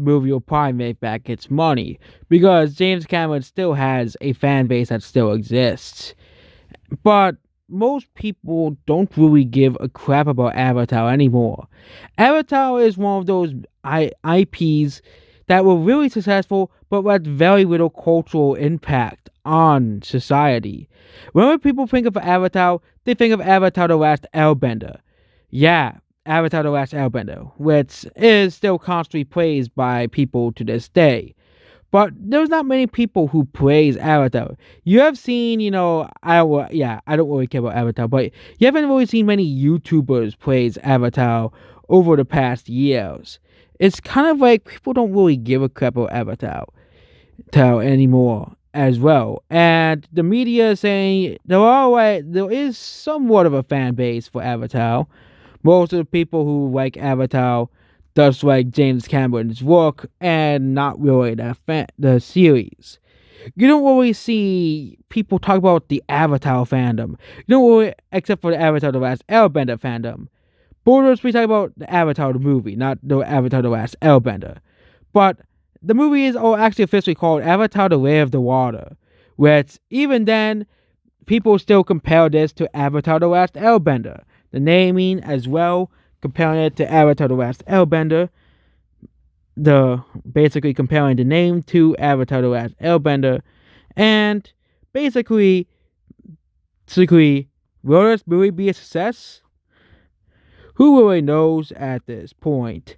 movie will probably make back its money because James Cameron still has a fan base that still exists. But most people don't really give a crap about Avatar anymore. Avatar is one of those IPs that were really successful but with very little cultural impact on society. When people think of Avatar, they think of Avatar The Last Airbender. Yeah, Avatar The Last Airbender, which is still constantly praised by people to this day. But there's not many people who praise Avatar. You have seen, I don't really care about Avatar, but you haven't really seen many YouTubers praise Avatar over the past years. It's kind of like people don't really give a crap about Avatar anymore as well. And the media is saying there is somewhat of a fan base for Avatar. Most of the people who like Avatar does like James Cameron's work and not really the series. You don't really see people talk about the Avatar fandom. You don't really, except for the Avatar The Last Airbender fandom. Borders, we talk about the Avatar the movie, not the Avatar The Last Airbender. But the movie is actually officially called Avatar The Way of the Water, which even then, people still compare this to Avatar The Last Airbender. The naming as well, comparing it to Avatar The Last Airbender, basically comparing the name to Avatar The Last Airbender, and basically, will this movie be a success? Who really knows at this point?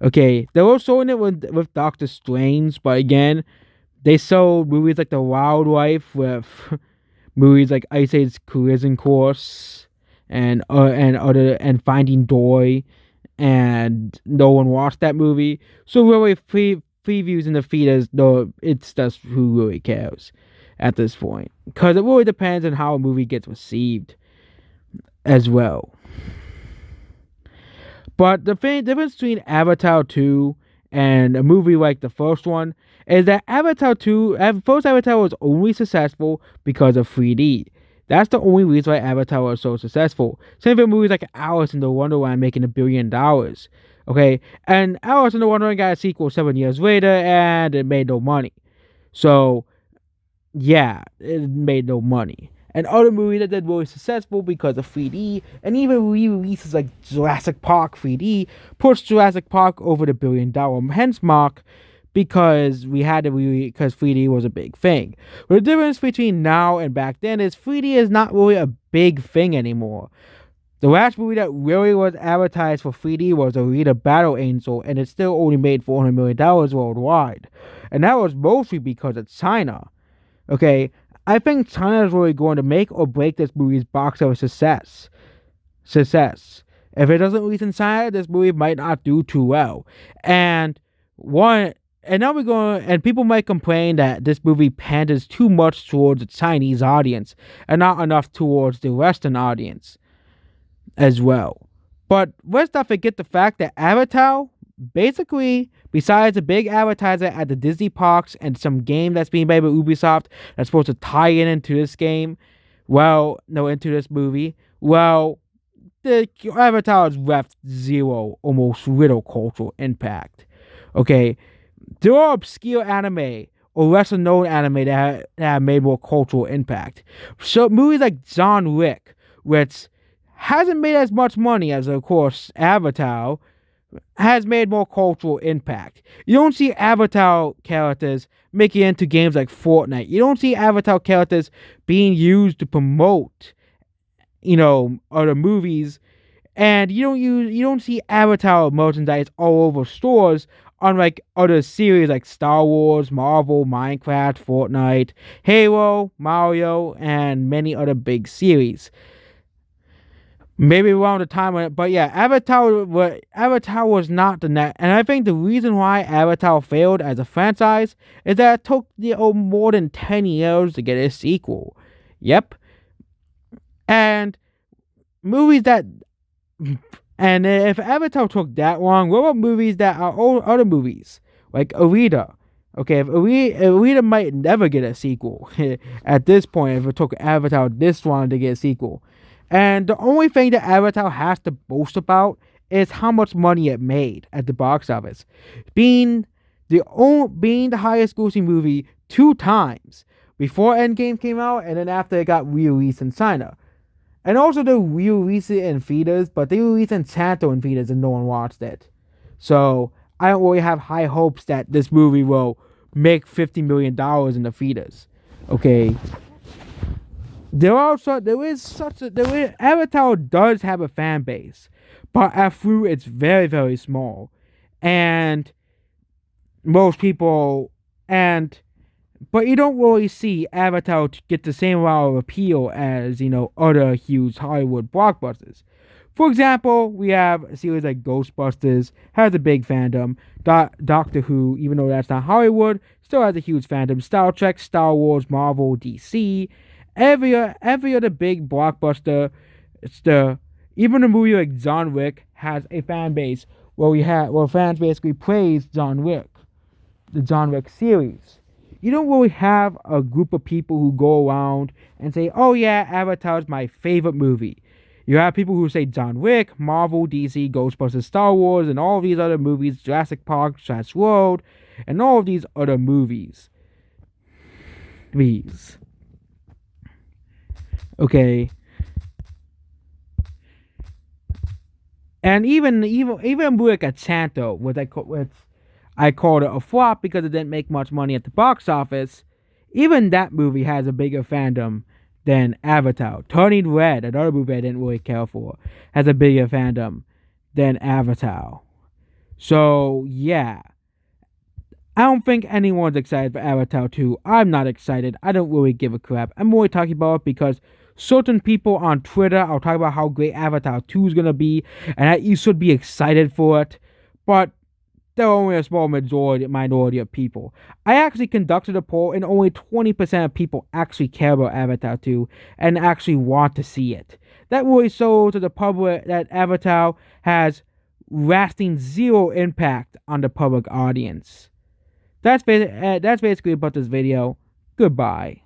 Okay, they were showing it with Doctor Strange, but again, they sold movies like The Wildlife with movies like Ice Age Collision Course and Finding Dory, and no one watched that movie. So really, previews in the feed is no, it's just who really cares at this point, because it really depends on how a movie gets received as well. But the difference between Avatar 2 and a movie like the first one is that first Avatar was only successful because of 3D. That's the only reason why Avatar was so successful. Same for movies like Alice in the Wonderland making $1 billion. Okay, and Alice in the Wonderland got a sequel 7 years later, and it made no money. So, yeah, it made no money. And other movies that did really successful because of 3D, and even re-releases like Jurassic Park 3D pushed Jurassic Park over the $1 billion hence mark because because 3D was a big thing. But the difference between now and back then is 3D is not really a big thing anymore. The last movie that really was advertised for 3D was Alita Battle Angel, and it still only made $400 million worldwide. And that was mostly because of China. Okay, I think China is really going to make or break this movie's box office success. If it doesn't release in China, this movie might not do too well. And people might complain that this movie panders too much towards the Chinese audience and not enough towards the Western audience as well. But let's not forget the fact that Avatar, basically, besides a big advertiser at the Disney parks and some game that's being made by Ubisoft that's supposed to tie into this game, into this movie, the Avatar has left zero, almost little cultural impact. Okay, there are obscure anime or lesser known anime that have made more cultural impact. So movies like John Wick, which hasn't made as much money as, of course, Avatar, has made more cultural impact. You don't see Avatar characters making it into games like Fortnite. You don't see Avatar characters being used to promote, other movies, and you don't see Avatar merchandise all over stores, unlike other series like Star Wars, Marvel, Minecraft, Fortnite, Halo, Mario, and many other big series. Maybe around the time when, but yeah, Avatar was not the net, and I think the reason why Avatar failed as a franchise is that it took more than 10 years to get a sequel. Yep, and movies that, and if Avatar took that long, what about movies that are other movies like Alita? Okay, if Alita might never get a sequel at this point if it took Avatar this long to get a sequel. And the only thing that Avatar has to boast about is how much money it made at the box office. Being being the highest grossing movie 2 times, before Endgame came out and then after it got re-released in China. And also they re-released it in theaters, but they released Encanto in theaters and no one watched it. So I don't really have high hopes that this movie will make $50 million in the theaters. Okay. Avatar does have a fan base, but at through it's very, very small. And most people and but you don't really see Avatar get the same amount of appeal as, other huge Hollywood blockbusters. For example, we have a series like Ghostbusters, has a big fandom. Doctor Who, even though that's not Hollywood, still has a huge fandom. Star Trek, Star Wars, Marvel, DC, every other big blockbuster, even the movie like John Wick has a fan base where fans basically praise John Wick, the John Wick series. You don't really have a group of people who go around and say, "Oh yeah, Avatar is my favorite movie." You have people who say John Wick, Marvel, DC, Ghostbusters, Star Wars, and all these other movies, Jurassic Park, Jurassic World, and all of these other movies. These. Okay. And even a movie like Encanto, which I called it a flop because it didn't make much money at the box office. Even that movie has a bigger fandom than Avatar. Turning Red, another movie I didn't really care for, has a bigger fandom than Avatar. So, yeah. I don't think anyone's excited for Avatar 2. I'm not excited. I don't really give a crap. I'm only talking about it because certain people on Twitter are talking about how great Avatar 2 is going to be and that you should be excited for it. But there are only a small minority of people. I actually conducted a poll and only 20% of people actually care about Avatar 2 and actually want to see it. That really shows to the public that Avatar has lasting zero impact on the public audience. That's basically about this video. Goodbye.